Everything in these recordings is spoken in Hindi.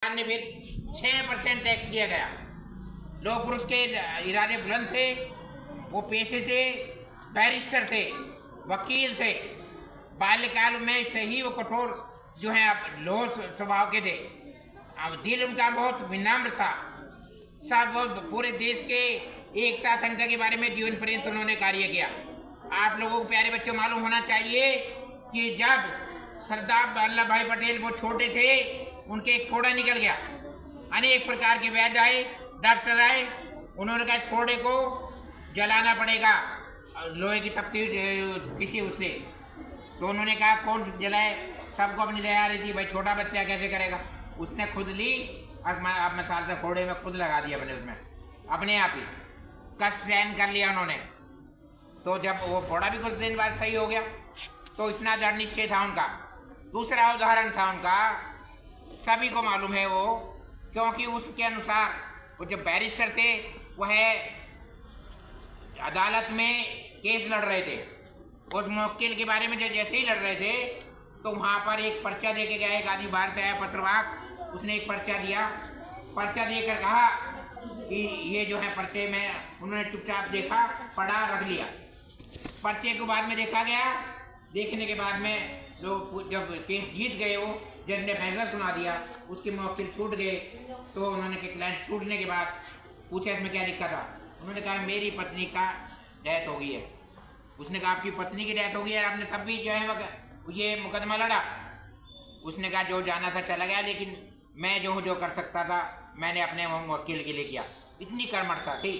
सरकार ने फिर 6% टैक्स किया गया। लोह पुरुष के इरादे बुलंद थे, वो पेशे से बैरिस्टर थे, वकील थे, बाल्यकाल में से ही वो कठोर जो है लोह स्वभाव के थे। अब दिल उनका बहुत विनम्र था। सब पूरे देश के एकता अखंडता के बारे में जीवन पर्यंत उन्होंने कार्य किया। आप लोगों को प्यारे बच्चों मालूम होना चाहिए कि जब सरदार वल्लभ भाई पटेल वो छोटे थे, उनके एक फोड़ा निकल गया। अनेक प्रकार के वैद्य आए, डॉक्टर आए, उन्होंने कहा इस फोड़े को जलाना पड़ेगा लोहे की तपती किसी उससे। तो उन्होंने कहा कौन जलाए, सबको अपनी दया आ रही थी, भाई छोटा बच्चा कैसे करेगा। उसने खुद ली और अब मसाल से फोड़े में खुद लगा दिया अपने, उसमें अपने आप ही कष्ट सहन कर लिया उन्होंने। तो जब वो फोड़ा भी कुछ दिन बाद सही हो गया, तो इतना दृढ़ निश्चय था उनका। दूसरा उदाहरण था उनका, सभी को मालूम है वो, क्योंकि उसके अनुसार वो जब बैरिस्टर थे, वह अदालत में केस लड़ रहे थे। उस मुवक्किल के बारे में जैसे ही लड़ रहे थे, तो वहाँ पर एक पर्चा दे के गया, एक आदमी बाहर से आया पत्रवाहक, उसने एक पर्चा दिया। पर्चा देकर कहा कि ये जो है पर्चे में, उन्होंने चुपचाप देखा, पढ़ा, रख लिया। पर्चे को बाद में देखा गया। देखने के बाद में लोग जब केस जीत गए, वो जज ने फैसला सुना दिया, उसके मुवक्किल छूट गए। तो उन्होंने के क्लाइंट छूटने के बाद पूछा इसमें क्या लिखा था। उन्होंने कहा मेरी पत्नी का डेथ हो गई है। उसने कहा आपकी पत्नी की डेथ हो गई है, आपने तब भी जो है ये मुकदमा लड़ा। उसने कहा जो जाना था चला गया, लेकिन मैं जो कर सकता था मैंने अपने वकील के लिए किया। इतनी कर्मठता थी।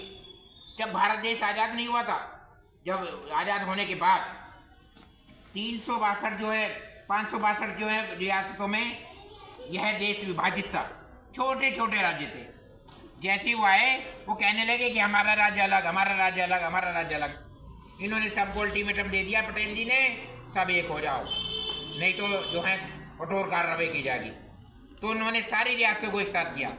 जब भारत देश आज़ाद नहीं हुआ था, जब आज़ाद होने के बाद 362 जो है 562 जो है रियासतों में यह देश विभाजित था। छोटे छोटे राज्य थे। जैसे वो आए, वो कहने लगे कि हमारा राज्य अलग, हमारा राज्य अलग, हमारा राज्य अलग। इन्होंने सबको अल्टीमेटम दे दिया पटेल जी ने, सब एक हो जाओ, नहीं तो जो है कठोर कार्रवाई की जाएगी। तो उन्होंने सारी रियासतों को एक साथ किया।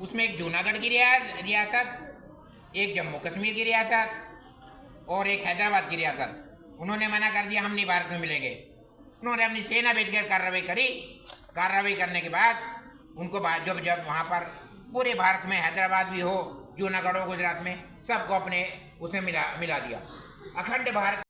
उसमें एक जूनागढ़ की रियासत, एक जम्मू कश्मीर की रियासत और एक हैदराबाद की रियासत। उन्होंने मना कर दिया, हम नहीं भारत में मिलेंगे। उन्होंने अपनी सेना भेजकर कार्रवाई करी। कार्रवाई करने के बाद उनको जब वहाँ पर पूरे भारत में, हैदराबाद भी हो, जूनागढ़ हो, गुजरात में, सबको अपने उसमें मिला दिया। अखंड भारत